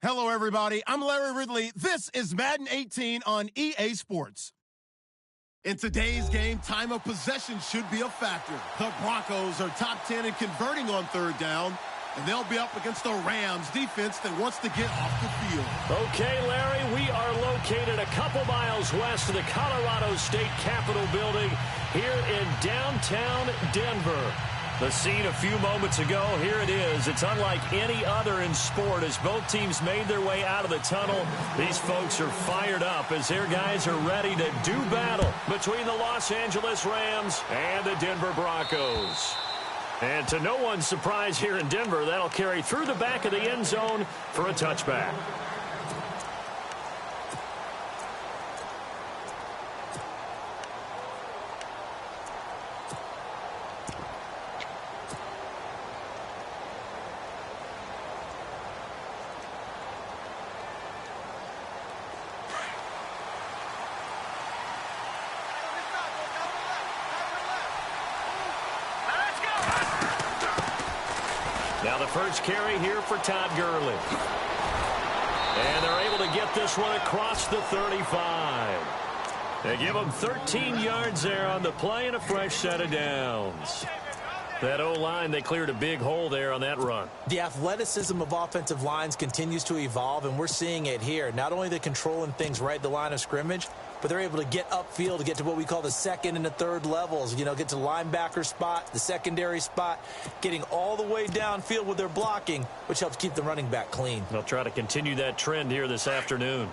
Hello, everybody. I'm Larry Ridley. This is Madden 18 on EA Sports. In today's game, time of possession should be a factor. The Broncos are top 10 in converting on third down, and they'll be up against the Rams defense that wants to get off the field. Okay, Larry, we are located a couple miles west of the Colorado State Capitol building here in downtown Denver. The scene a few moments ago, here it is. It's unlike any other in sport as both teams made their way out of the tunnel. These folks are fired up as their guys are ready to do battle between the Los Angeles Rams and the Denver Broncos. And to no one's surprise here in Denver, that'll carry through the back of the end zone for a touchback. Now the first carry here for Todd Gurley. And they're able to get this one across the 35. They give him 13 yards there on the play and a fresh set of downs. That O-line, they cleared a big hole there on that run. The athleticism of offensive lines continues to evolve, and we're seeing it here. Not only they're controlling things right at the line of scrimmage, but they're able to get upfield to get to what we call the second and the third levels. You know, get to the linebacker spot, the secondary spot, getting all the way downfield with their blocking, which helps keep the running back clean. They'll try to continue that trend here this afternoon.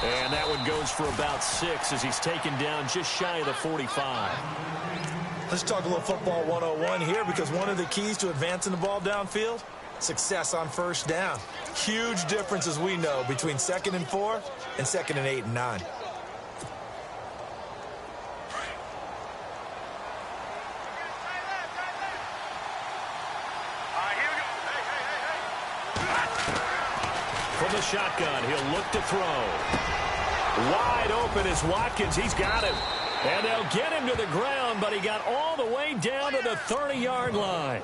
And that one goes for about 6 as he's taken down just shy of the 45. Let's talk a little football 101 here, because one of the keys to advancing the ball downfield, success on first down. Huge difference, as we know, between 2nd and 4 and 2nd and 8 and 9. From the shotgun, he'll look to throw. Wide open is Watkins. He's got him. And they'll get him to the ground, but he got all the way down to the 30-yard line.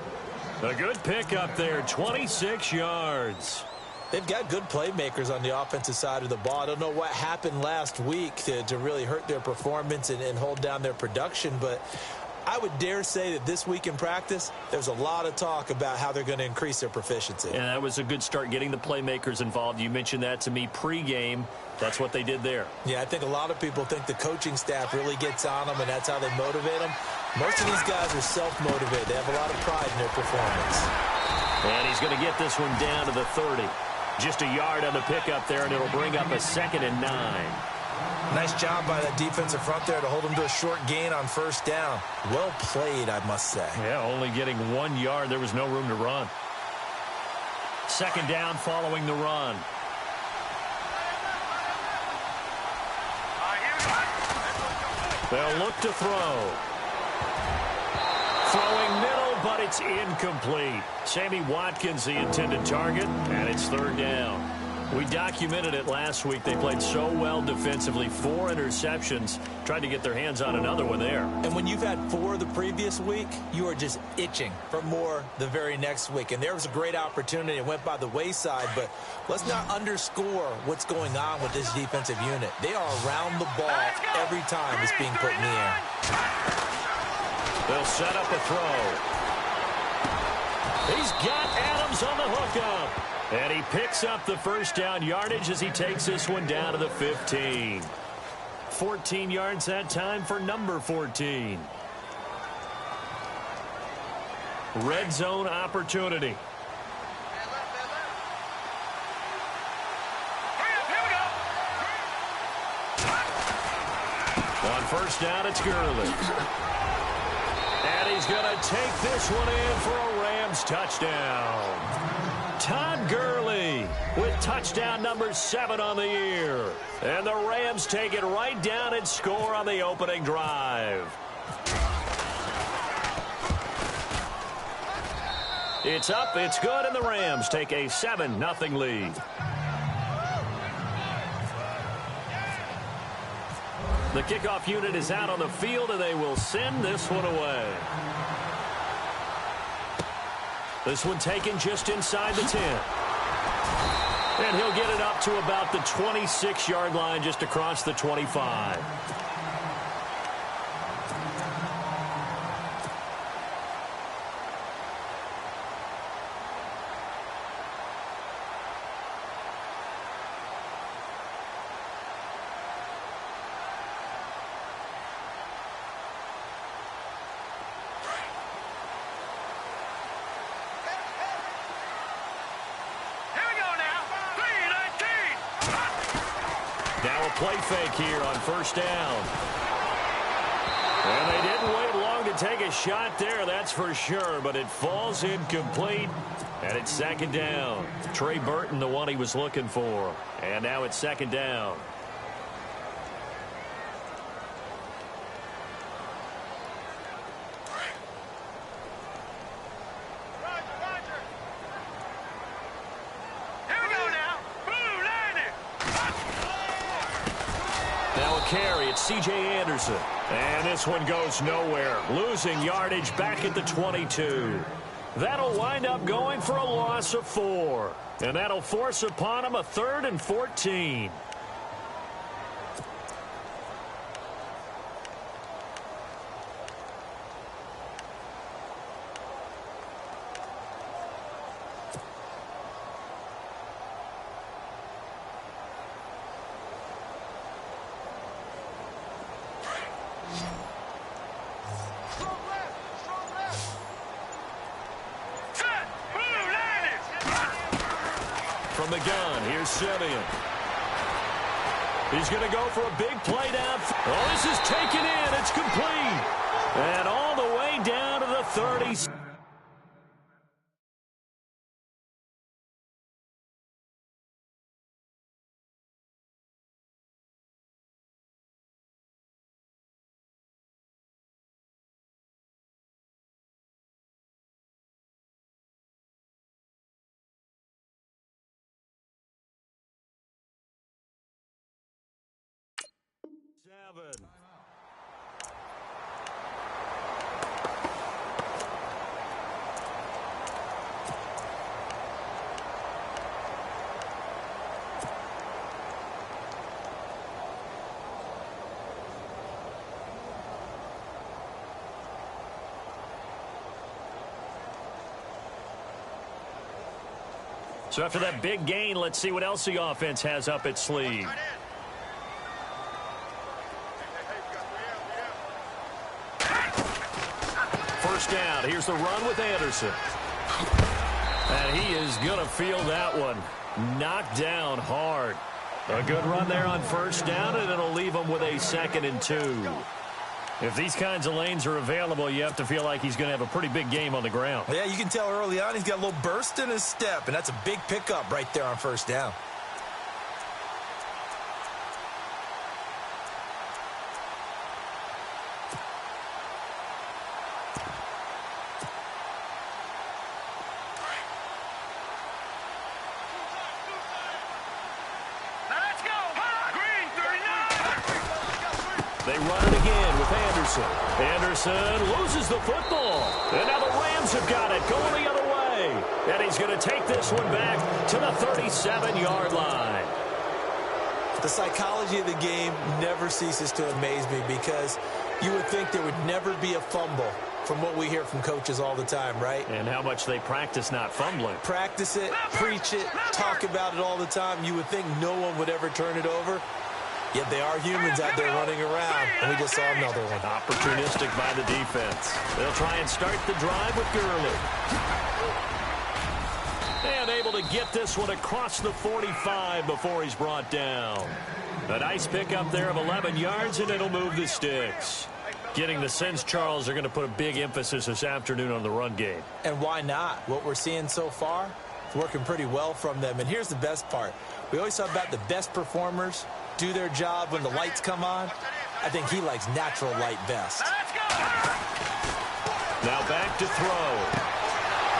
A good pickup there, 26 yards. They've got good playmakers on the offensive side of the ball. I don't know what happened last week to really hurt their performance and hold down their production, but I would dare say that this week in practice, there's a lot of talk about how they're going to increase their proficiency. And that was a good start getting the playmakers involved. You mentioned that to me pregame. That's what they did there. Yeah, I think a lot of people think the coaching staff really gets on them, and that's how they motivate them. Most of these guys are self-motivated. They have a lot of pride in their performance. And he's going to get this one down to the 30. Just a yard on the pickup there, and it'll bring up a 2nd and 9. Nice job by that defensive front there to hold him to a short gain on first down. Well played, I must say. Yeah, only getting 1 yard. There was no room to run. 2nd down following the run. They'll look to throw. Throwing middle, but it's incomplete. Sammy Watkins, the intended target, and it's 3rd down. We documented it last week. They played so well defensively. 4 interceptions. Tried to get their hands on another one there. And when you've had 4 the previous week, you are just itching for more the very next week. And there was a great opportunity. It went by the wayside, but let's not underscore what's going on with this defensive unit. They are around the ball every time it's being put in the air. They'll set up a throw. He's got Adams on the hookup. And he picks up the first down yardage as he takes this one down to the 15. 14 yards that time for number 14. Red zone opportunity. On first down, it's Gurley. And he's going to take this one in for a Rams touchdown. Todd Gurley with touchdown number 7 on the year. And the Rams take it right down and score on the opening drive. It's up, it's good, and the Rams take a 7-0 lead. The kickoff unit is out on the field, and they will send this one away. This one taken just inside the 10. And he'll get it up to about the 26-yard line, just across the 25. Now a play fake here on first down. And they didn't wait long to take a shot there, that's for sure, but it falls incomplete, and it's second down. Trey Burton, the one he was looking for. And now it's second down. Carry, it's C.J. Anderson. And this one goes nowhere. Losing yardage back at the 22. That'll wind up going for a loss of 4. And that'll force upon him a 3rd and 14. From the gun, here's Simeon. He's going to go for a big play down. Oh, this is taken in. It's complete. And all the way down to the 30. So after that big gain, let's see what else the offense has up its sleeve. First down. Here's the run with Anderson. And he is going to feel that one. Knocked down hard. A good run there on first down, and it'll leave him with a 2nd and 2. If these kinds of lanes are available, you have to feel like he's going to have a pretty big game on the ground. Yeah, you can tell early on he's got a little burst in his step, and that's a big pickup right there on first down. They run it again with Anderson. Anderson loses the football. And now the Rams have got it going the other way. And he's going to take this one back to the 37-yard line. The psychology of the game never ceases to amaze me because you would think there would never be a fumble from what we hear from coaches all the time, right? And how much they practice not fumbling. Practice it, preach it, talk about it all the time. You would think no one would ever turn it over. Yet they are humans out there running around, and we just saw another one. Opportunistic by the defense. They'll try and start the drive with Gurley. And able to get this one across the 45 before he's brought down. A nice pickup there of 11 yards, and it'll move the sticks. Getting the sense, Charles, are going to put a big emphasis this afternoon on the run game. And why not? What we're seeing so far is working pretty well from them. And here's the best part. We always talk about the best performers do their job when the lights come on. I think he likes natural light best. Now back to throw.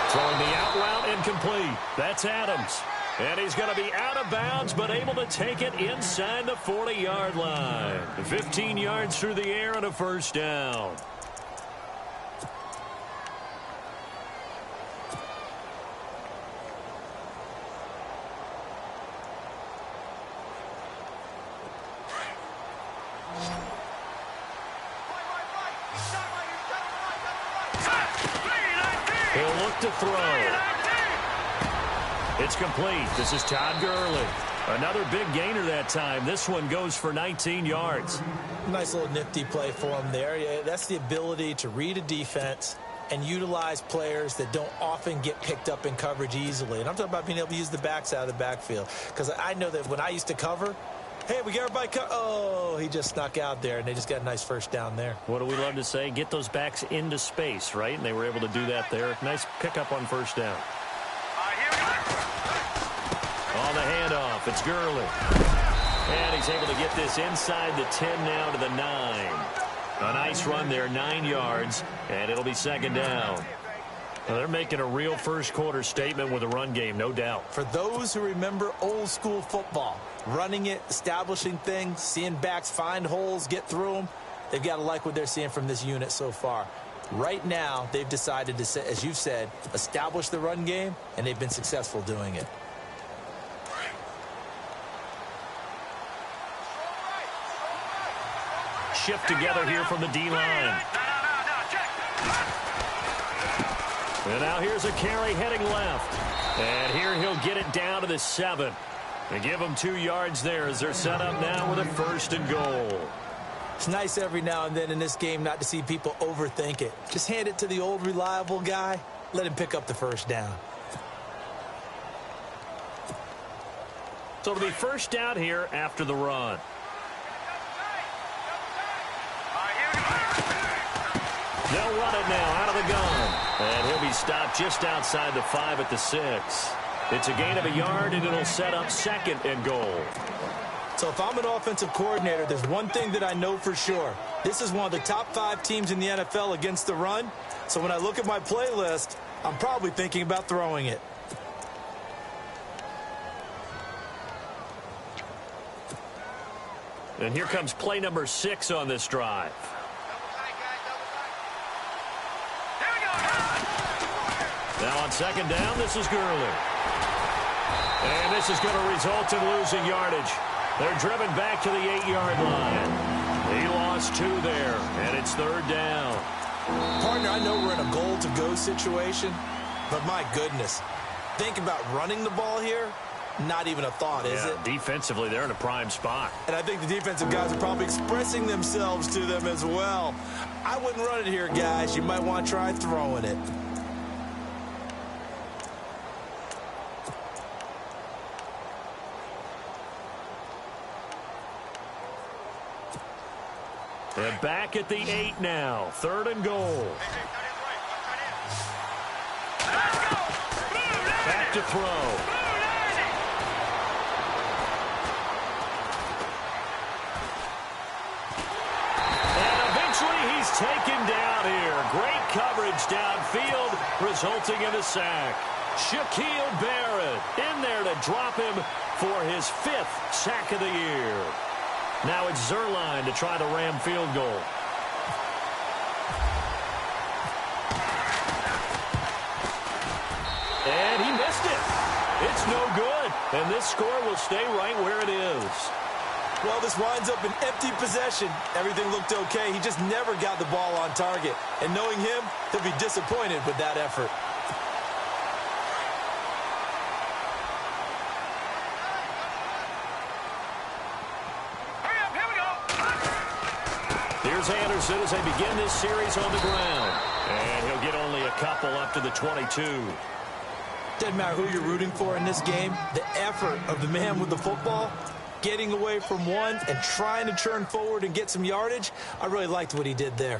Throwing the out route incomplete. That's Adams. And he's going to be out of bounds, but able to take it inside the 40-yard line. 15 yards through the air and a first down. He'll look to throw. It's complete. This is Todd Gurley. Another big gainer that time. This one goes for 19 yards. Nice little nifty play for him there. Yeah, that's the ability to read a defense and utilize players that don't often get picked up in coverage easily. And I'm talking about being able to use the backs out of the backfield. Because I know that when I used to cover, hey, we got everybody oh, he just snuck out there, and they just got a nice first down there. What do we love to say? Get those backs into space, right? And they were able to do that there. Nice pickup on first down. On the handoff, it's Gurley. And he's able to get this inside the 10 now to the 9. A nice run there, 9 yards, and it'll be second down. Well, they're making a real first-quarter statement with a run game, no doubt. For those who remember old-school football, running it, establishing things, seeing backs find holes, get through them, they've got to like what they're seeing from this unit so far. Right now, they've decided to, as you've said, establish the run game, and they've been successful doing it. Shift together here from the D-line. And now here's a carry heading left. And here he'll get it down to the 7. They give him 2 yards there as they're set up now with a first and goal. It's nice every now and then in this game not to see people overthink it. Just hand it to the old reliable guy. Let him pick up the first down. So it'll be first down here after the run. They'll run it now out of the gun. And he'll be stopped just outside the 5 at the 6. It's a gain of a yard, and it'll set up second and goal. So if I'm an offensive coordinator, there's one thing that I know for sure. This is one of the top 5 teams in the NFL against the run. So when I look at my playlist, I'm probably thinking about throwing it. And here comes play number 6 on this drive. Now on second down, this is Gurley. And this is going to result in losing yardage. They're driven back to the 8-yard line. He lost 2 there, and it's third down. Partner, I know we're in a goal-to-go situation, but my goodness, think about running the ball here. Not even a thought, is it? Defensively, they're in a prime spot. And I think the defensive guys are probably expressing themselves to them as well. I wouldn't run it here, guys. You might want to try throwing it. They're back at the 8 now. Third and goal. Back to throw. And eventually he's taken down here. Great coverage downfield, resulting in a sack. Shaquille Barrett in there to drop him for his 5th sack of the year. Now it's Zerline to try the Ram field goal. And he missed it. It's no good. And this score will stay right where it is. Well, this winds up an empty possession. Everything looked okay. He just never got the ball on target. And knowing him, he'll be disappointed with that effort. Here's Anderson as they begin this series on the ground. And he'll get only a couple up to the 22. Doesn't matter who you're rooting for in this game. The effort of the man with the football, getting away from one and trying to turn forward and get some yardage, I really liked what he did there.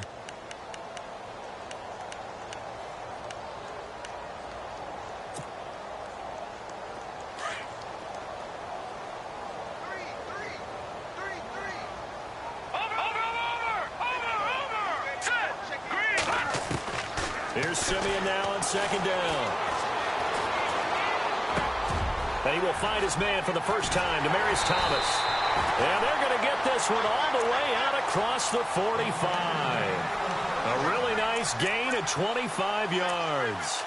Here's Simeon now on second down. And he will find his man for the first time, Demaryius Thomas. And they're going to get this one all the way out across the 45. A really nice gain of 25 yards.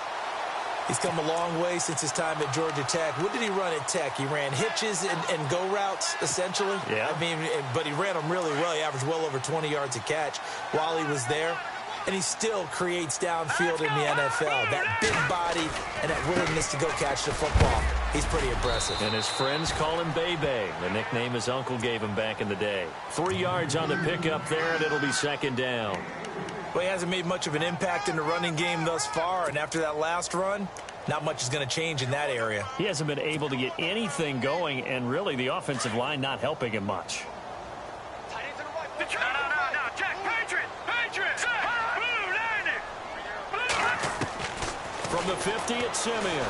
He's come a long way since his time at Georgia Tech. What did he run at Tech? He ran hitches and go routes, essentially. Yeah. I mean, but he ran them really well. He averaged well over 20 yards a catch while he was there. And he still creates downfield in the NFL. That big body and that willingness to go catch the football. He's pretty impressive. And his friends call him Bebe, the nickname his uncle gave him back in the day. 3 yards on the pickup there, and it'll be second down. Well, he hasn't made much of an impact in the running game thus far, and after that last run, not much is going to change in that area. He hasn't been able to get anything going, and really the offensive line not helping him much. From the 50, it's Simeon.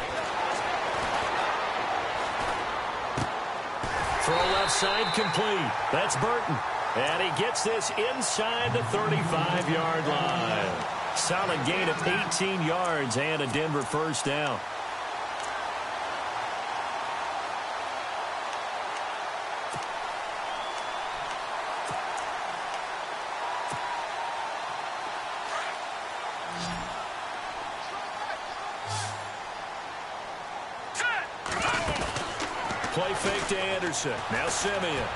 Throw left side complete. That's Burton. And he gets this inside the 35-yard line. Solid gain of 18 yards and a Denver first down. Play fake to Anderson. Now Simeon.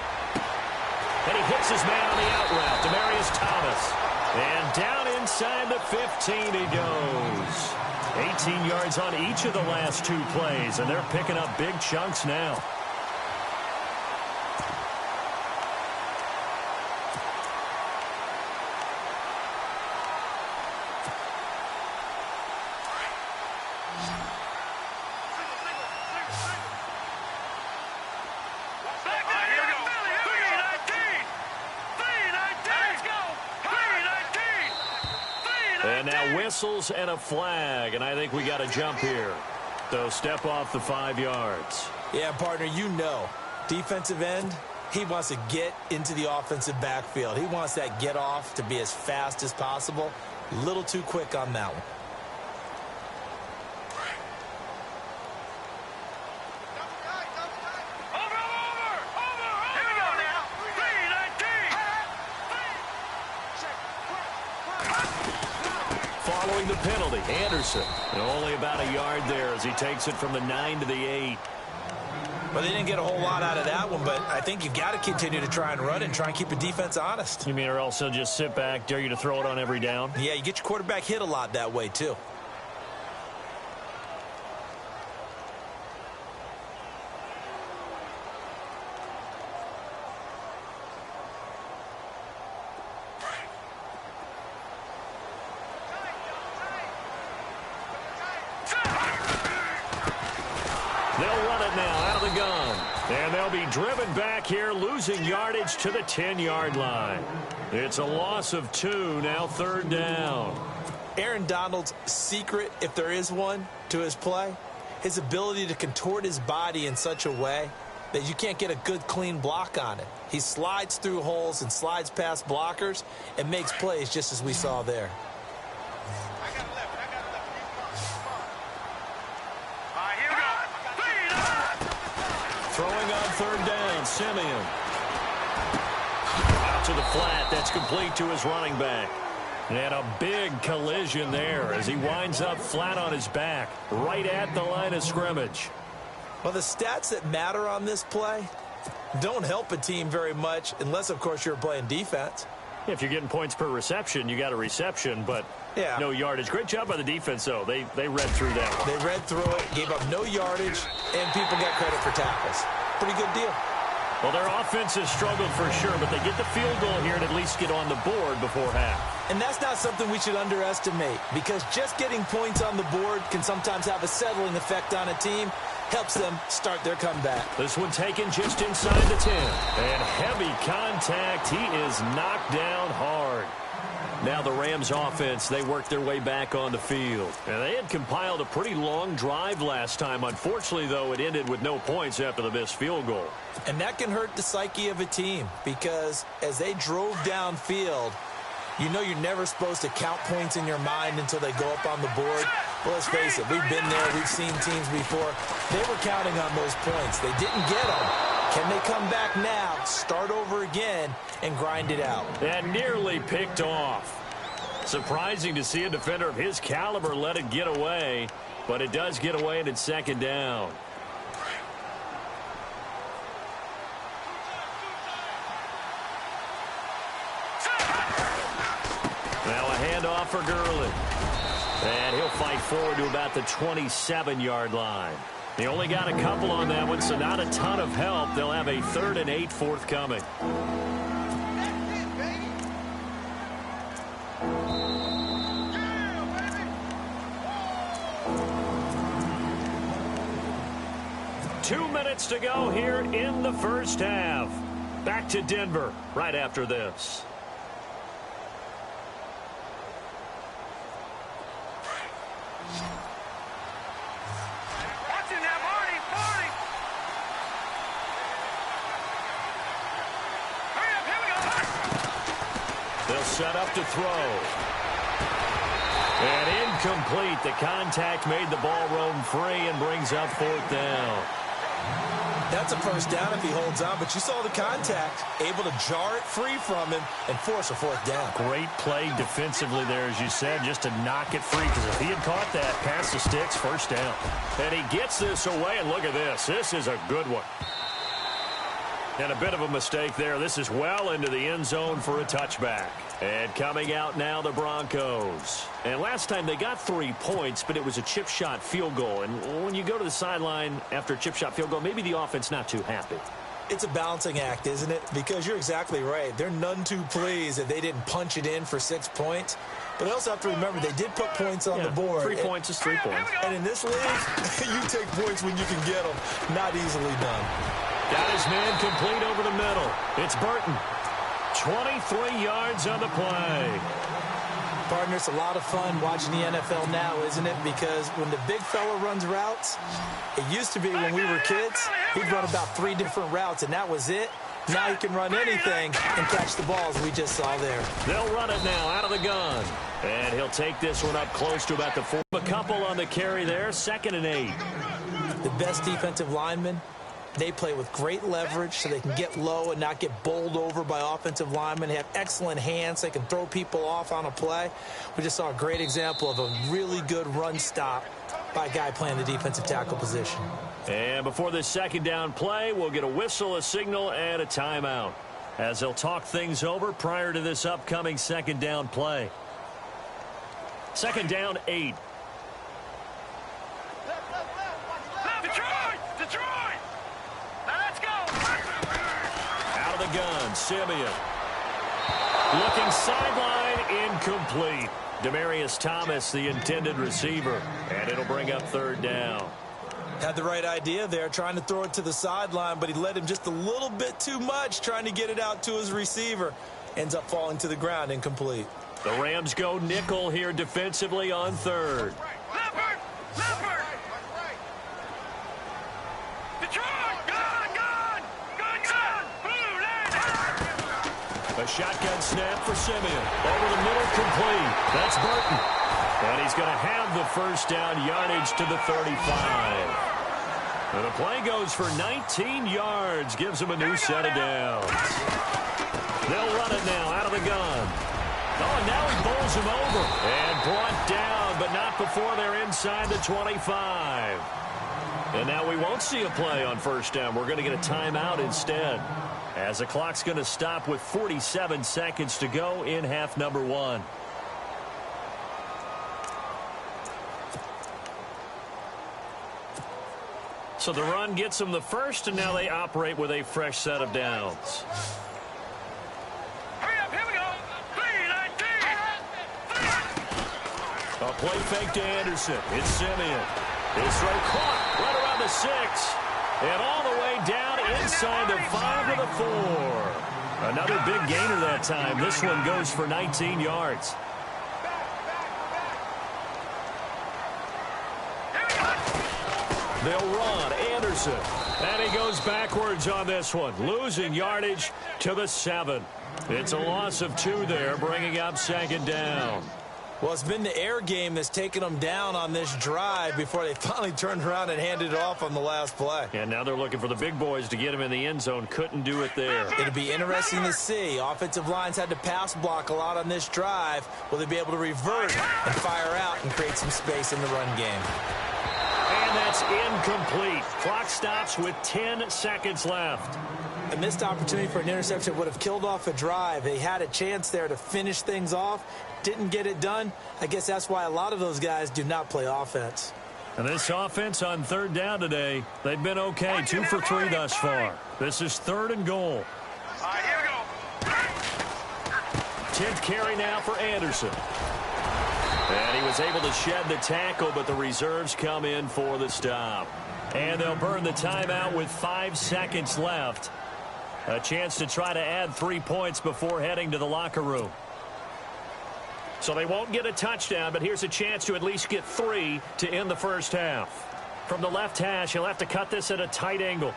And he hits his man on the out route, Demaryius Thomas. And down inside the 15 he goes. 18 yards on each of the last 2 plays, and they're picking up big chunks now. And now whistles and a flag, and I think we got a jump here. So step off the 5 yards. Yeah, partner, you know, defensive end, he wants to get into the offensive backfield. He wants that get off to be as fast as possible. A little too quick on that one. Following the penalty, Anderson. And only about a yard there as he takes it from the 9 to the 8. Well, they didn't get a whole lot out of that one, but I think you've got to continue to try and run and try and keep the defense honest. You mean or also just sit back, dare you to throw it on every down? Yeah, you get your quarterback hit a lot that way, too. They'll run it now out of the gun. And they'll be driven back here, losing yardage to the 10-yard line. It's a loss of 2, now third down. Aaron Donald's secret, if there is one, to his play, his ability to contort his body in such a way that you can't get a good, clean block on it. He slides through holes and slides past blockers and makes plays just as we saw there. Throwing on third down, Simeon. Out to the flat, that's complete to his running back. And a big collision there as he winds up flat on his back, right at the line of scrimmage. Well, the stats that matter on this play don't help a team very much unless, of course, you're playing defense. If you're getting points per reception, you got a reception, but yeah, no yardage. Great job by the defense, though. They read through that one. They read through it, gave up no yardage, and people got credit for tackles. Pretty good deal. Well, their offense has struggled for sure, but they get the field goal here and at least get on the board before half. And that's not something we should underestimate, because just getting points on the board can sometimes have a settling effect on a team. Helps them start their comeback. This one taken just inside the 10. And heavy contact. He is knocked down hard. Now the Rams offense, they work their way back on the field. And they had compiled a pretty long drive last time. Unfortunately, though, it ended with no points after the missed field goal. And that can hurt the psyche of a team, because as they drove downfield, you know you're never supposed to count points in your mind until they go up on the board. Well, let's face it, we've been there. We've seen teams before. They were counting on those points. They didn't get them. Can they come back now, start over again, and grind it out? And nearly picked off. Surprising to see a defender of his caliber let it get away, but it does get away and it's second down. Now a handoff for Gurley. And he'll fight forward to about the 27-yard line. They only got a couple on that one, so not a ton of help. They'll have a 3rd and 8 forthcoming. Two minutes to go here in the first half. Back to Denver right after this. They'll set up to throw. And incomplete. The contact made the ball roam free and brings up 4th down. That's a first down if he holds on, but you saw the contact, able to jar it free from him and force a 4th down. Great play defensively there, as you said, just to knock it free, because if he had caught that, past the sticks, first down. And he gets this away, and look at this. This is a good one. And a bit of a mistake there. This is well into the end zone for a touchback. And coming out now, the Broncos. And last time they got 3 points, but it was a chip shot field goal. And when you go to the sideline after a chip shot field goal, maybe the offense not too happy. It's a balancing act, isn't it? Because you're exactly right. They're none too pleased that they didn't punch it in for 6 points. But I also have to remember they did put points on the board. 3 points is 3 points. And in this league, you take points when you can get them. Not easily done. Got his man complete over the middle. It's Burton. 23 yards on the play. Partner, it's a lot of fun watching the NFL now, isn't it? Because when the big fella runs routes, it used to be when we were kids, he'd run about 3 different routes, and that was it. Now he can run anything and catch the balls we just saw there. They'll run it now out of the gun. And he'll take this one up close to about the 4. A couple on the carry there, 2nd and 8. The best defensive linemen, they play with great leverage so they can get low and not get bowled over by offensive linemen. They have excellent hands. They can throw people off on a play. We just saw a great example of a really good run stop by a guy playing the defensive tackle position. And before this second down play, we'll get a whistle, a signal, and a timeout, as they'll talk things over prior to this upcoming second down play. 2nd down, 8. Detroit! Now let's go! Out of the gun, Simeon. Looking sideline, incomplete. Demaryius Thomas, the intended receiver, and it'll bring up 3rd down. Had the right idea there, trying to throw it to the sideline, but he led him just a little bit too much, trying to get it out to his receiver. Ends up falling to the ground, incomplete. The Rams go nickel here defensively on 3rd. Leopard! Detroit! Gun! Blue line! A shotgun snap for Simeon. Over the middle, complete. That's Burton. And he's going to have the first down, yardage to the 35. And the play goes for 19 yards, gives him a new set of downs. They'll run it now out of the gun. Oh, and now he bowls him over. And brought down, but not before they're inside the 25. And now we won't see a play on first down. We're going to get a timeout instead, as the clock's going to stop with 47 seconds to go in half number 1. So the run gets them the first, and now they operate with a fresh set of downs. Hurry up, here we go! A play fake to Anderson. It's Simeon. His throw caught right around the 6. And all the way down inside the 5 to the 4. Another big gainer that time. This one goes for 19 yards. They'll run. Anderson. And he goes backwards on this one. Losing yardage to the 7. It's a loss of 2 there, bringing up 2nd down. Well, it's been the air game that's taken them down on this drive before they finally turned around and handed it off on the last play. And now they're looking for the big boys to get him in the end zone. Couldn't do it there. It'll be interesting to see. Offensive lines had to pass block a lot on this drive. Will they be able to revert and fire out and create some space in the run game? And that's incomplete. Clock stops with 10 seconds left. A missed opportunity for an interception would have killed off a drive. They had a chance there to finish things off. Didn't get it done. I guess that's why a lot of those guys do not play offense. And this offense on third down today, they've been okay. 2 for 3 thus far. This is 3rd and goal. Here we go. 10th carry now for Anderson. And he was able to shed the tackle, but the reserves come in for the stop. And they'll burn the timeout with 5 seconds left. A chance to try to add 3 points before heading to the locker room. So they won't get a touchdown, but here's a chance to at least get 3 to end the first half. From the left hash, he'll have to cut this at a tight angle.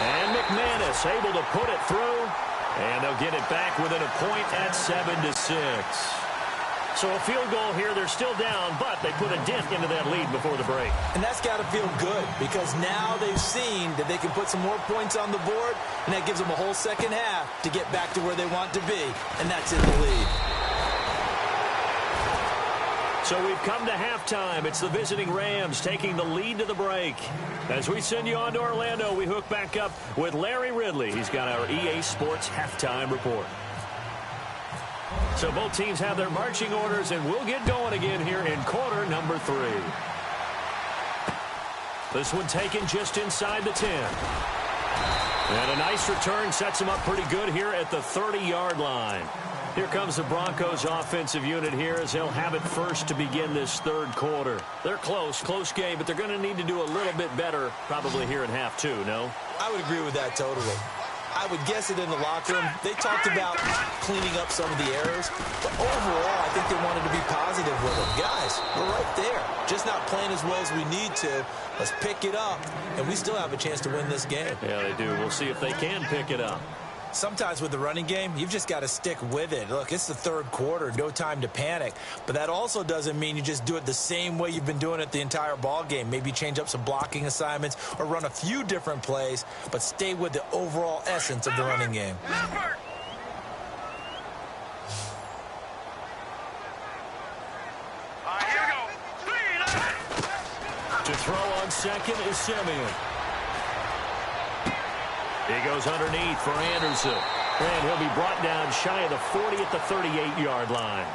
And McManus able to put it through. And they'll get it back within a point at 7-6. So a field goal here, they're still down, but they put a dent into that lead before the break. And that's got to feel good because now they've seen that they can put some more points on the board, and that gives them a whole second half to get back to where they want to be, and that's in the lead. So we've come to halftime. It's the visiting Rams taking the lead to the break. As we send you on to Orlando, we hook back up with Larry Ridley. He's got our EA Sports halftime report. So both teams have their marching orders, and we'll get going again here in quarter number 3. This one taken just inside the 10. And a nice return sets them up pretty good here at the 30-yard line. Here comes the Broncos offensive unit here as they'll have it first to begin this third quarter. They're close game, but they're going to need to do a little bit better probably here in half 2, no? I would agree with that totally. I would guess it in the locker room. They talked about cleaning up some of the errors, but overall, I think they wanted to be positive with them. Guys, we're right there. Just not playing as well as we need to. Let's pick it up, and we still have a chance to win this game. Yeah, they do. We'll see if they can pick it up. Sometimes with the running game, you've just got to stick with it. Look, it's the third quarter, no time to panic. But that also doesn't mean you just do it the same way you've been doing it the entire ball game. Maybe change up some blocking assignments or run a few different plays, but stay with the overall essence of the running game. Here we go. To throw on second is Simeon. He goes underneath for Anderson. And he'll be brought down shy of the 40 at the 38-yard line.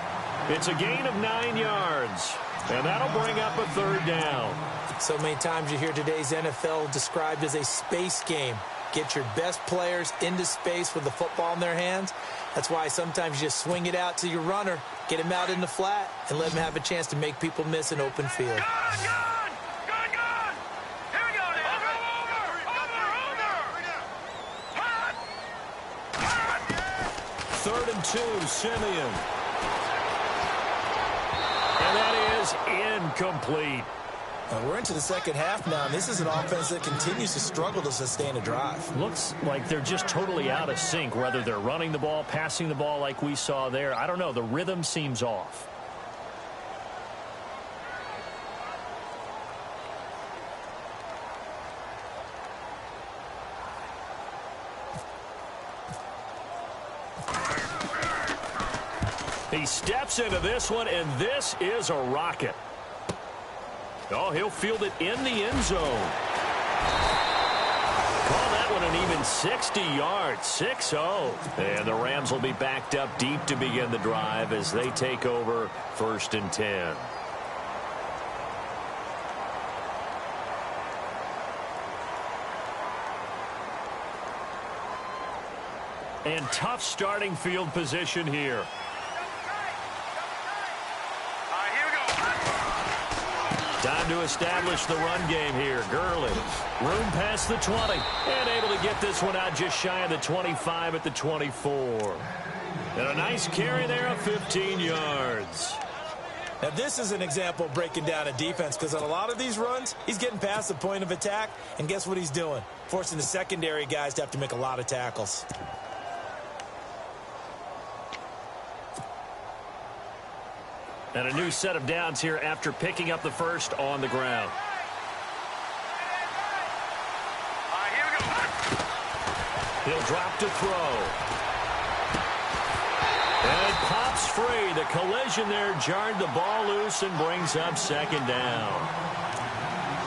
It's a gain of 9 yards. And that'll bring up a third down. So many times you hear today's NFL described as a space game. Get your best players into space with the football in their hands. That's why sometimes you just swing it out to your runner, get him out in the flat, and let him have a chance to make people miss an open field. Third and 2, Simeon. And that is incomplete. We're into the second half now, and this is an offense that continues to struggle to sustain a drive. Looks like they're just totally out of sync, whether they're running the ball, passing the ball like we saw there. I don't know. The rhythm seems off. He steps into this one, and this is a rocket. Oh, he'll field it in the end zone. Call that one an even 60 yards, 6-0. And the Rams will be backed up deep to begin the drive as they take over 1st and 10. And tough starting field position here. Time to establish the run game here. Gurley, room past the 20, and able to get this one out just shy of the 25 at the 24. And a nice carry there of 15 yards. Now, this is an example of breaking down a defense because on a lot of these runs, he's getting past the point of attack, and guess what he's doing? Forcing the secondary guys to have to make a lot of tackles. And a new set of downs here after picking up the first on the ground. Here we go. He'll drop to throw. And it pops free. The collision there jarred the ball loose and brings up second down.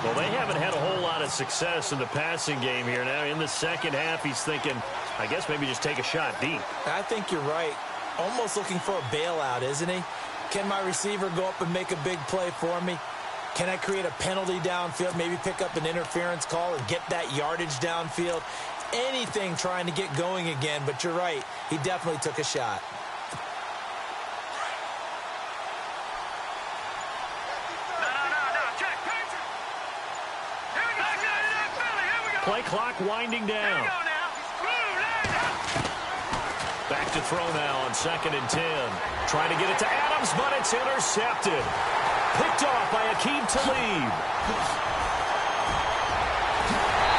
Well, they haven't had a whole lot of success in the passing game here. Now, in the second half, he's thinking, I guess maybe just take a shot deep. I think you're right. Almost looking for a bailout, isn't he? Can my receiver go up and make a big play for me? Can I create a penalty downfield, maybe pick up an interference call and get that yardage downfield? Anything trying to get going again, but you're right. He definitely took a shot. Play clock winding down. Back to throw now on 2nd and 10. Trying to get it to Adams, but it's intercepted. Picked off by Aqib Talib.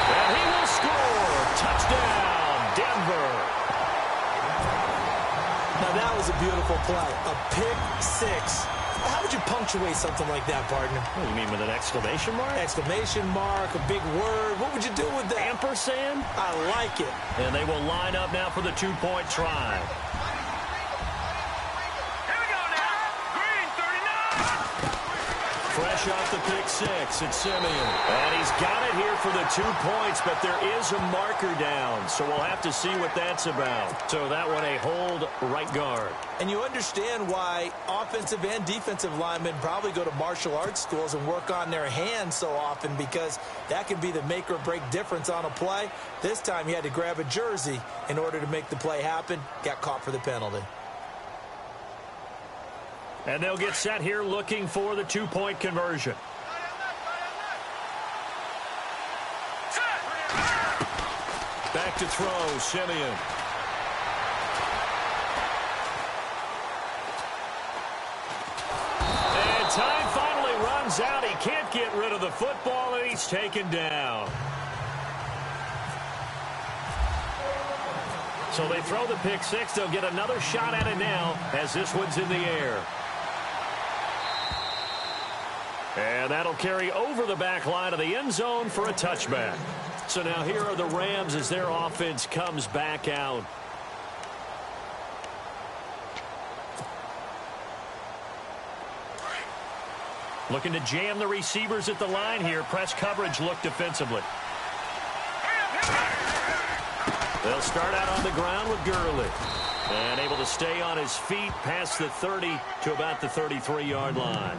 And he will score. Touchdown, Denver. Now that was a beautiful play. A pick six. How would you punctuate something like that, partner? What do you mean, with an exclamation mark? Exclamation mark, a big word. What would you do with that? Ampersand? I like it. And they will line up now for the two-point try. Here we go now. Green, 39. Fresh off the pick six, it's Simeon. And he's got it here for the 2 points, but there is a marker down, so we'll have to see what that's about. So that one a hold right guard. And you understand why offensive and defensive linemen probably go to martial arts schools and work on their hands so often, because that can be the make or break difference on a play. This time he had to grab a jersey in order to make the play happen. Got caught for the penalty. And they'll get set here looking for the two-point conversion. Back to throw, Simeon. And time finally runs out. He can't get rid of the football, and he's taken down. So they throw the pick six. They'll get another shot at it now as this one's in the air. And that'll carry over the back line of the end zone for a touchback. So now here are the Rams as their offense comes back out. Looking to jam the receivers at the line here. Press coverage look defensively. They'll start out on the ground with Gurley. And able to stay on his feet past the 30 to about the 33-yard line.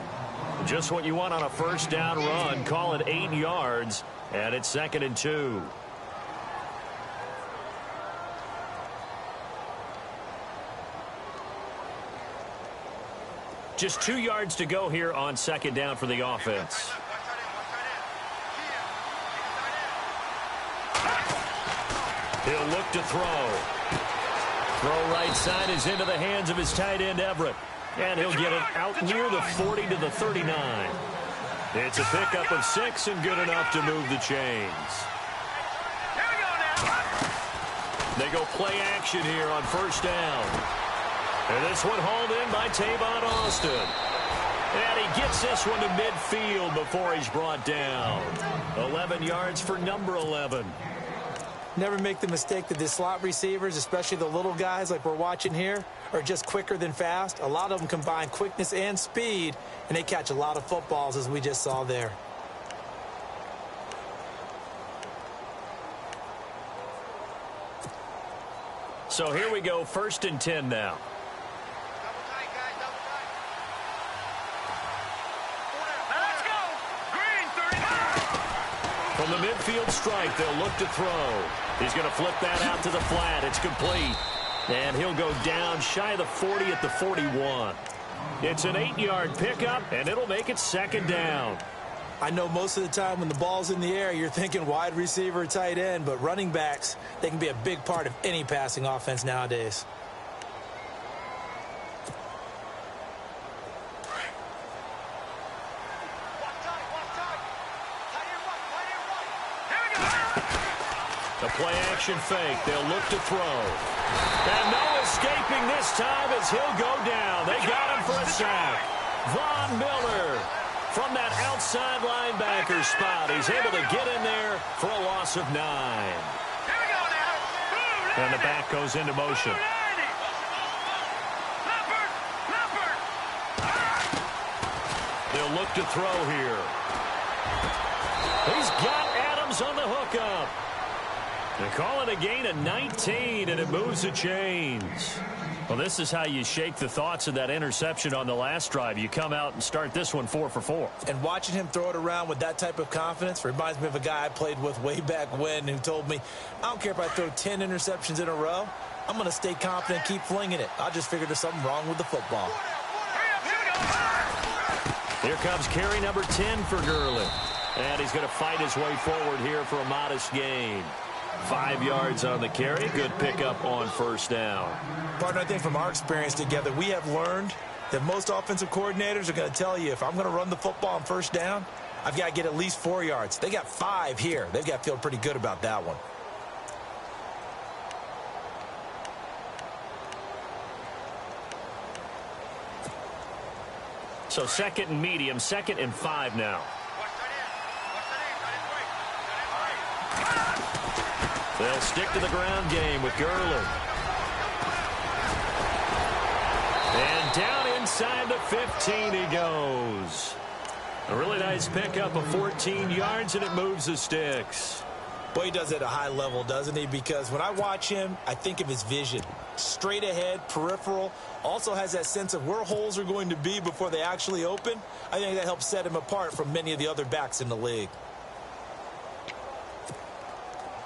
Just what you want on a first down run. Call it 8 yards. And it's 2nd and 2. Just 2 yards to go here on 2nd down for the offense. He'll look to throw. Throw right side is into the hands of his tight end, Everett. And he'll get it out near the 40 to the 39. It's a pickup of 6 and good enough to move the chains. They go play action here on first down. And this one hauled in by Tavon Austin. And he gets this one to midfield before he's brought down. 11 yards for number 11. Never make the mistake that the slot receivers, especially the little guys like we're watching here, are just quicker than fast. A lot of them combine quickness and speed, and they catch a lot of footballs, as we just saw there. So here we go, 1st and 10 now. From the midfield strike, they'll look to throw. He's going to flip that out to the flat. It's complete. And he'll go down shy of the 40 at the 41. It's an 8-yard pickup, and it'll make it 2nd down. I know most of the time when the ball's in the air, you're thinking wide receiver, tight end, but running backs, they can be a big part of any passing offense nowadays. The play-action fake. They'll look to throw. And no escaping this time as he'll go down. They got him for a sack. Von Miller from that outside linebacker spot. He's able to get in there for a loss of 9. And the back goes into motion. They'll look to throw here. He's got Adams on the hookup. They call it a gain of 19, and it moves the chains. Well, this is how you shake the thoughts of that interception on the last drive. You come out and start this one 4 for 4. And watching him throw it around with that type of confidence reminds me of a guy I played with way back when who told me, I don't care if I throw 10 interceptions in a row. I'm going to stay confident and keep flinging it. I just figured there's something wrong with the football. Here comes carry number 10 for Gurley. And he's going to fight his way forward here for a modest gain. 5 yards on the carry. Good pickup on first down. Partner, I think from our experience together, we have learned that most offensive coordinators are going to tell you, if I'm going to run the football on first down, I've got to get at least 4 yards. They got 5 here. They've got to feel pretty good about that one. So 2nd and medium, 2nd and 5 now. They'll stick to the ground game with Gurley. And down inside the 15 he goes. A really nice pickup of 14 yards, and it moves the sticks. Boy, he does it at a high level, doesn't he? Because when I watch him, I think of his vision. Straight ahead, peripheral. Also has that sense of where holes are going to be before they actually open. I think that helps set him apart from many of the other backs in the league.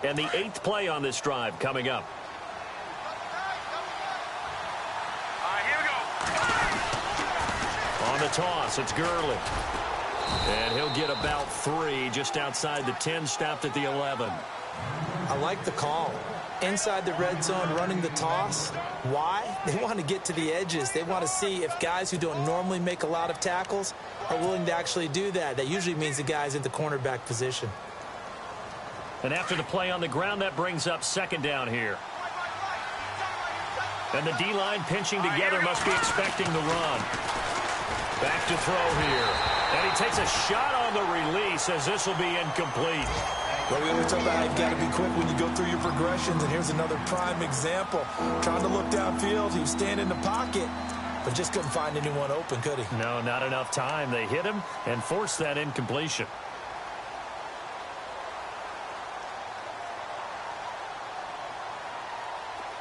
And the 8th play on this drive coming up. Here we go. On the toss, it's Gurley. And he'll get about 3 just outside the 10, stopped at the 11. I like the call. Inside the red zone, running the toss. Why? They want to get to the edges. They want to see if guys who don't normally make a lot of tackles are willing to actually do that. That usually means the guy's in the cornerback position. And after the play on the ground, that brings up 2nd down here. And the D-line pinching together must be expecting the run. Back to throw here. And he takes a shot on the release as this will be incomplete. Well, we always talk about how you've got to be quick when you go through your progressions, and here's another prime example. Trying to look downfield, he was standing in the pocket, but just couldn't find anyone open, could he? No, not enough time. They hit him and forced that incompletion.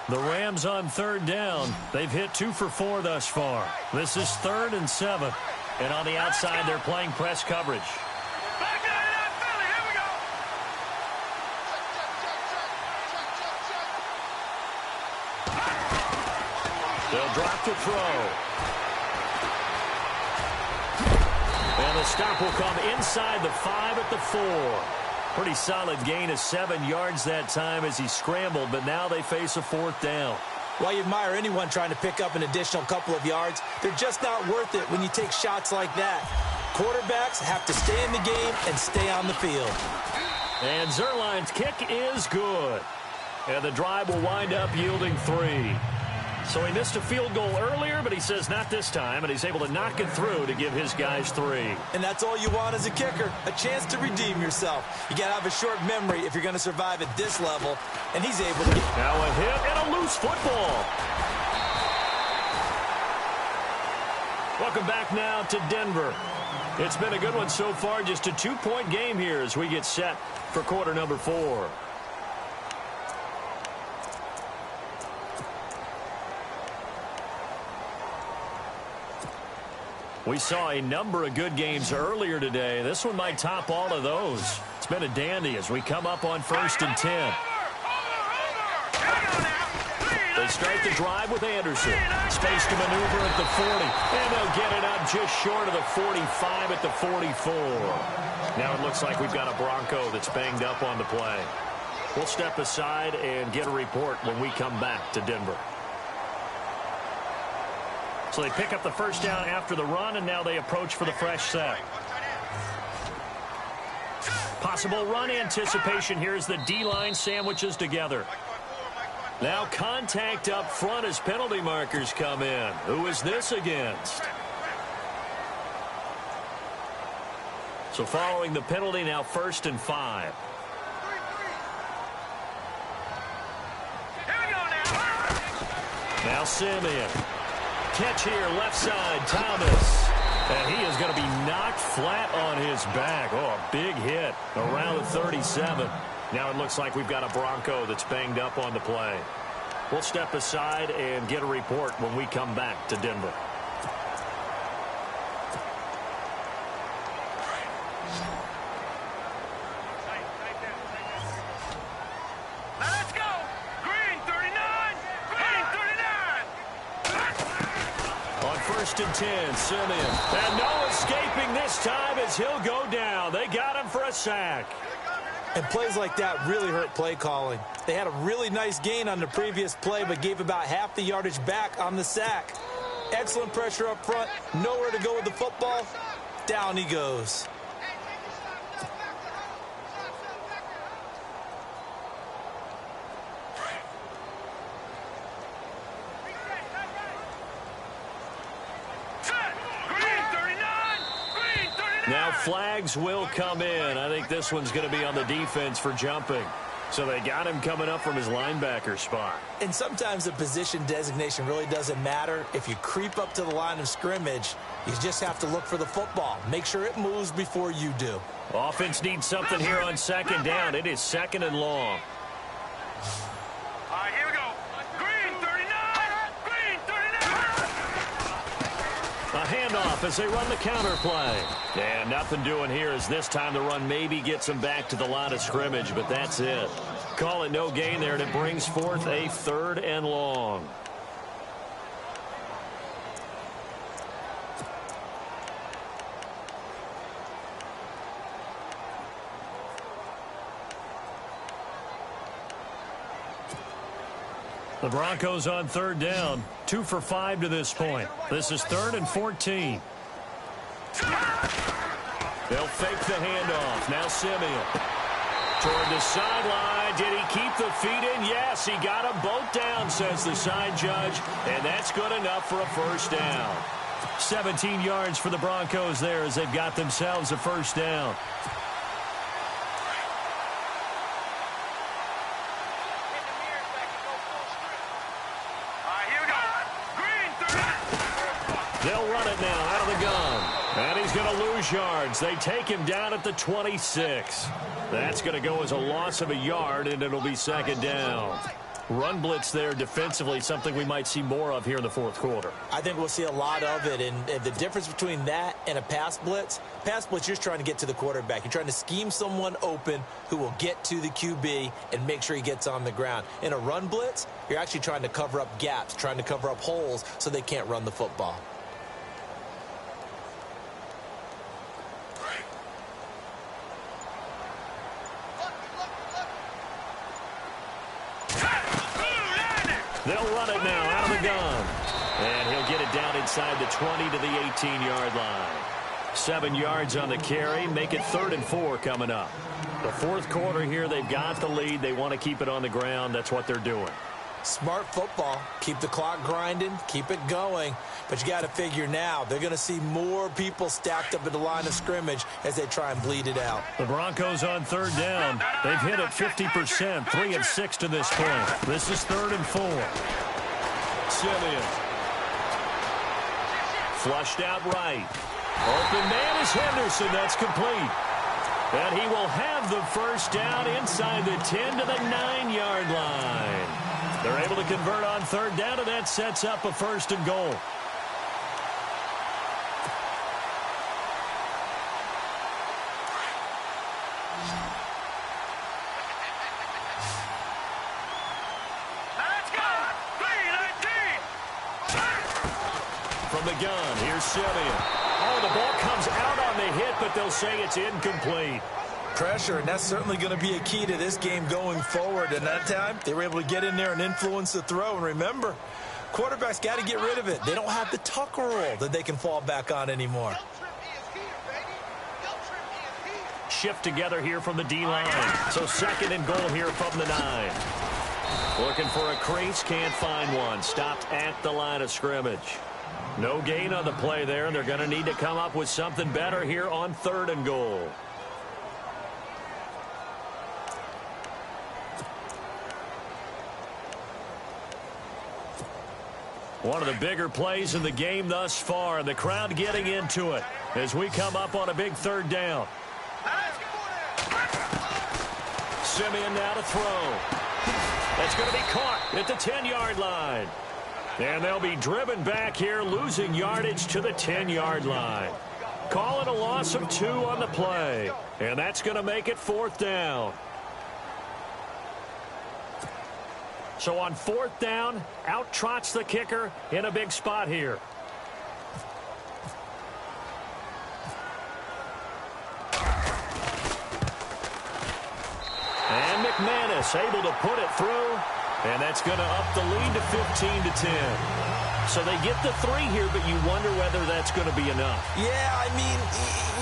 The Rams on 3rd down. They've hit 2 for 4 thus far. This is 3rd and 7. And on the outside, they're playing press coverage. They'll drop to throw. And the stop will come inside the 5 at the 4. Pretty solid gain of 7 yards that time as he scrambled, but now they face a 4th down. While you admire anyone trying to pick up an additional couple of yards, they're just not worth it when you take shots like that. Quarterbacks have to stay in the game and stay on the field. And Zerline's kick is good. And the drive will wind up yielding 3. So he missed a field goal earlier, but he says not this time, and he's able to knock it through to give his guys 3. And that's all you want as a kicker, a chance to redeem yourself. You got to have a short memory if you're going to survive at this level, and he's able to. Now a hit and a loose football. Welcome back now to Denver. It's been a good one so far, just a 2-point game here as we get set for quarter number 4. We saw a number of good games earlier today. This one might top all of those. It's been a dandy as we come up on 1st and 10. They start the drive with Anderson. Space to maneuver at the 40. And they'll get it up just short of the 45 at the 44. Now it looks like we've got a Bronco that's banged up on the play. We'll step aside and get a report when we come back to Denver. So they pick up the 1st down after the run, and now they approach for the fresh set. Possible run anticipation here as the D-line sandwiches together. Now contact up front as penalty markers come in. Who is this against? So following the penalty, now 1st and 5. Now Simeon. Catch here, left side, Thomas. And he is going to be knocked flat on his back. Oh, a big hit around the 37. Now it looks like we've got a Bronco that's banged up on the play. We'll step aside and get a report when we come back to Denver. Let's go! Green 39! Green 39! On 1st and 10, Simeon. And no escaping this time as he'll go down. They got him for a sack. And plays like that really hurt play calling. They had a really nice gain on the previous play, but gave about half the yardage back on the sack. Excellent pressure up front. Nowhere to go with the football. Down he goes. Now flags will come in. I think this one's going to be on the defense for jumping. So they got him coming up from his linebacker spot. And sometimes the position designation really doesn't matter. If you creep up to the line of scrimmage, you just have to look for the football. Make sure it moves before you do. Offense needs something here on 2nd down. It is 2nd and long. All right, here we go. Green 39! Green 39! A handoff as they run the counter play. And nothing doing here as this time the run maybe gets them back to the line of scrimmage, but that's it. Call it no gain there, and it brings forth a 3rd and long. The Broncos on 3rd down. 2 for 5 to this point. This is 3rd and 14. They'll fake the handoff. Now Simeon. Toward the sideline. Did he keep the feet in? Yes, he got them both down, says the side judge. And that's good enough for a 1st down. 17 yards for the Broncos there as they've got themselves a 1st down. They'll run it now out of the gun. And he's going to lose yards. They take him down at the 26. That's going to go as a loss of a yard, and it'll be 2nd down. Run blitz there defensively, something we might see more of here in the 4th quarter. I think we'll see a lot of it, and the difference between that and a pass blitz, you're just trying to get to the quarterback. You're trying to scheme someone open who will get to the QB and make sure he gets on the ground. In a run blitz, you're actually trying to cover up gaps, trying to cover up holes so they can't run the football. They'll run it now out of the gun. And he'll get it down inside the 20 to the 18-yard line. 7 yards on the carry. Make it 3rd and 4 coming up. The 4th quarter here, they've got the lead. They want to keep it on the ground. That's what they're doing. Smart football. Keep the clock grinding. Keep it going. But you got to figure now, they're going to see more people stacked up at the line of scrimmage as they try and bleed it out. The Broncos on 3rd down. They've hit it 50%, 3 of 6 to this point. This is 3rd and 4. Simeon. Flushed out right. Open man is Henderson. That's complete. And he will have the 1st down inside the 10 to the 9-yard line. They're able to convert on 3rd down, and that sets up a 1st and goal. Let's go! Green 19! From the gun, here's Simeon. Oh, the ball comes out on the hit, but they'll say it's incomplete. Pressure, and that's certainly going to be a key to this game going forward. And that time, they were able to get in there and influence the throw. And remember, quarterbacks got to get rid of it. They don't have the tuck roll that they can fall back on anymore. shift together here from the D-line. So second and goal here from the 9. Looking for a crease, can't find one. Stopped at the line of scrimmage. No gain on the play there. They're going to need to come up with something better here on third and goal. One of the bigger plays in the game thus far, and the crowd getting into it as we come up on a big third down. Simeon now to throw. That's going to be caught at the 10-yard line. And they'll be driven back here, losing yardage to the 10-yard line. Calling a loss of 2 on the play. And that's going to make it fourth down. So on fourth down, out trots the kicker in a big spot here. And McManus able to put it through. And that's going to up the lead to 15-10. So they get the 3 here, but you wonder whether that's going to be enough. Yeah, I mean,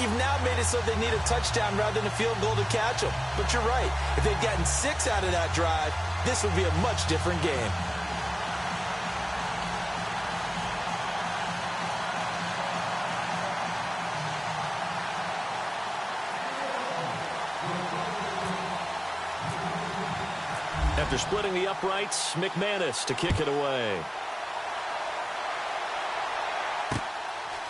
you've now made it so they need a touchdown rather than a field goal to catch them. But you're right. If they'd gotten 6 out of that drive, this would be a much different game. After splitting the uprights, McManus to kick it away.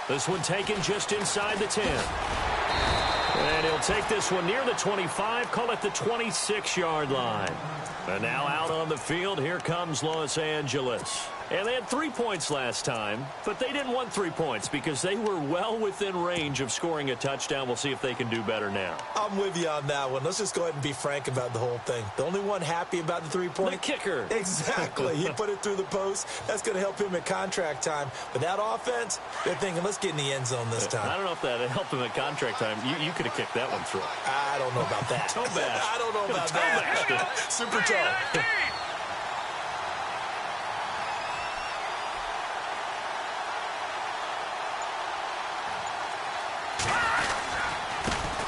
This one taken just inside the 10. And he'll take this one near the 25, call it the 26-yard line. And now out on the field, here comes Los Angeles. And they had 3 points last time, but they didn't want 3 points because they were well within range of scoring a touchdown. We'll see if they can do better now. I'm with you on that one. Let's just go ahead and be frank about the whole thing. The only one happy about the 3-point? The kicker. Exactly. He put it through the post. That's going to help him at contract time. But that offense, they're thinking, let's get in the end zone this time. I don't know if that helped him at contract time. You could have kicked that one through. I don't know about that. Toe bash. I don't know about that. Super toe.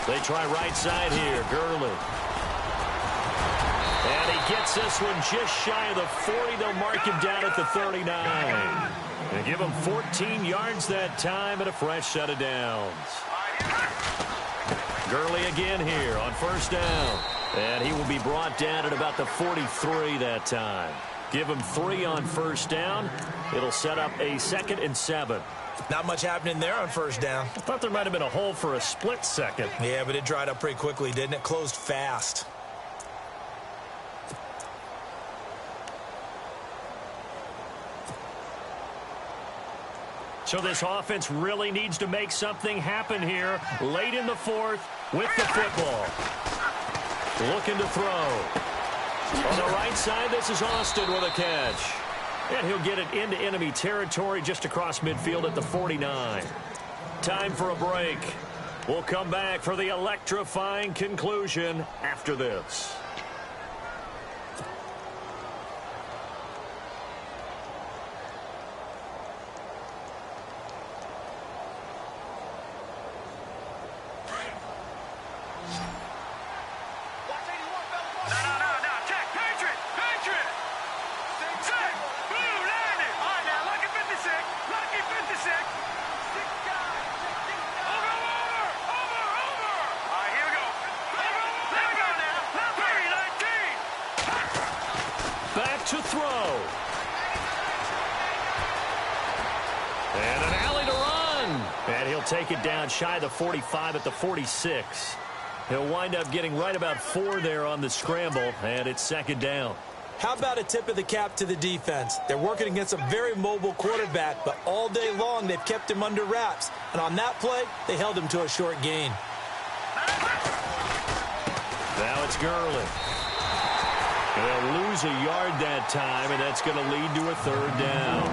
They try right side here. Gurley. And he gets this one just shy of the 40. They'll mark him down at the 39. And give him 14 yards that time and a fresh set of downs. Gurley again here on first down. And he will be brought down at about the 43 that time. Give him 3 on first down. It'll set up a 2nd and 7. Not much happening there on first down. I thought there might have been a hole for a split second. Yeah, but it dried up pretty quickly, didn't it? Closed fast. So this offense really needs to make something happen here late in the fourth with the football. Looking to throw. On the right side, this is Austin with a catch. And he'll get it into enemy territory just across midfield at the 49. Time for a break. We'll come back for the electrifying conclusion after this. To throw. And an alley to run. And he'll take it down shy of the 45 at the 46. He'll wind up getting right about 4 there on the scramble, and it's 2nd down. How about a tip of the cap to the defense? They're working against a very mobile quarterback, but all day long they've kept him under wraps. And on that play, they held him to a short gain. Now it's Gurley. They'll lose a yard that time, and that's going to lead to a 3rd down.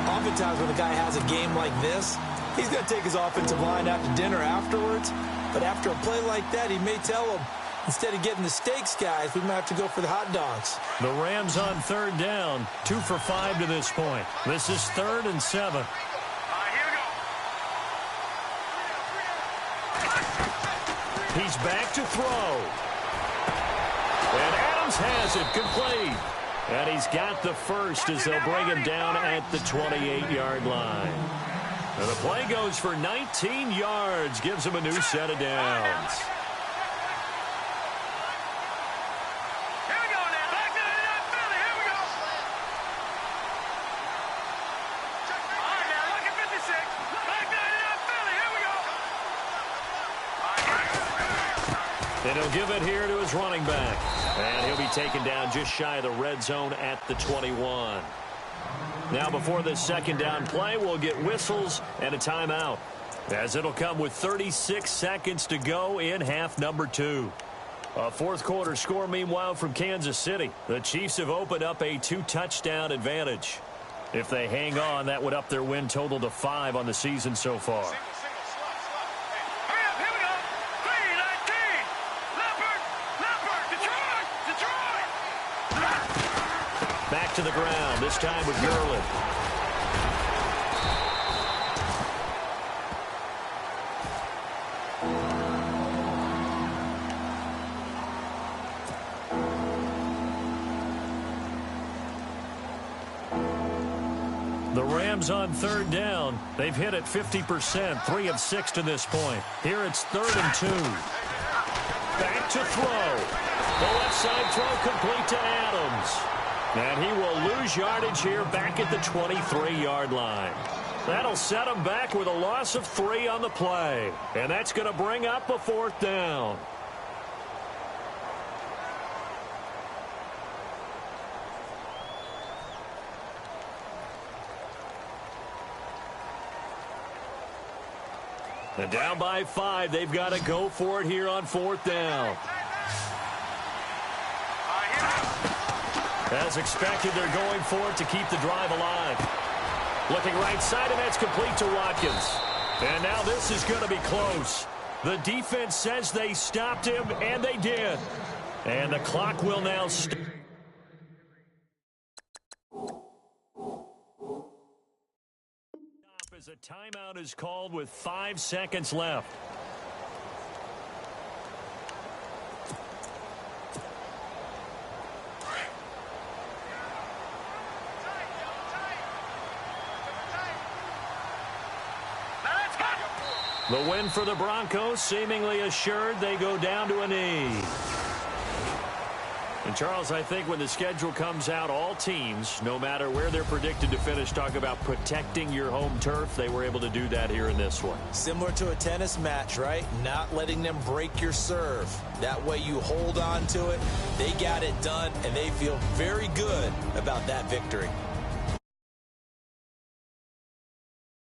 Oftentimes when a guy has a game like this, he's going to take his offensive line out to dinner afterwards. But after a play like that, he may tell them, instead of getting the steaks, guys, we might have to go for the hot dogs. The Rams on 3rd down, 2 for 5 to this point. This is 3rd and 7. He's back to throw. And Adams has it complete. And he's got the first as they'll bring him down at the 28-yard line. And the play goes for 19 yards, gives him a new set of downs. Here we go now. Back to the Philly. Here we go. All right, now look at 56. Back to the Philly. Here we go. And he'll give it here to his running back. And he'll be taken down just shy of the red zone at the 21. Now before this second down play, we'll get whistles and a timeout, as it'll come with 36 seconds to go in half number 2. A fourth quarter score, meanwhile, from Kansas City. The Chiefs have opened up a 2-touchdown advantage. If they hang on, that would up their win total to 5 on the season so far. Back to the ground, this time with Gurley. The Rams on third down. They've hit it 50%, 3 of 6 to this point. Here it's 3rd and 2. Back to throw. The left side throw complete to Adams. And he will lose yardage here back at the 23-yard line. That'll set him back with a loss of 3 on the play. And that's going to bring up a 4th down. And down by 5, they've got to go for it here on 4th down. As expected, they're going for it to keep the drive alive. Looking right side, and that's complete to Watkins. And now this is going to be close. The defense says they stopped him, and they did. And the clock will now stop. As a timeout is called with 5 seconds left. The win for the Broncos seemingly assured. They go down to a knee. And, Charles, I think when the schedule comes out, all teams, no matter where they're predicted to finish, talk about protecting your home turf. They were able to do that here in this one. Similar to a tennis match, right? Not letting them break your serve. That way you hold on to it. They got it done, and they feel very good about that victory.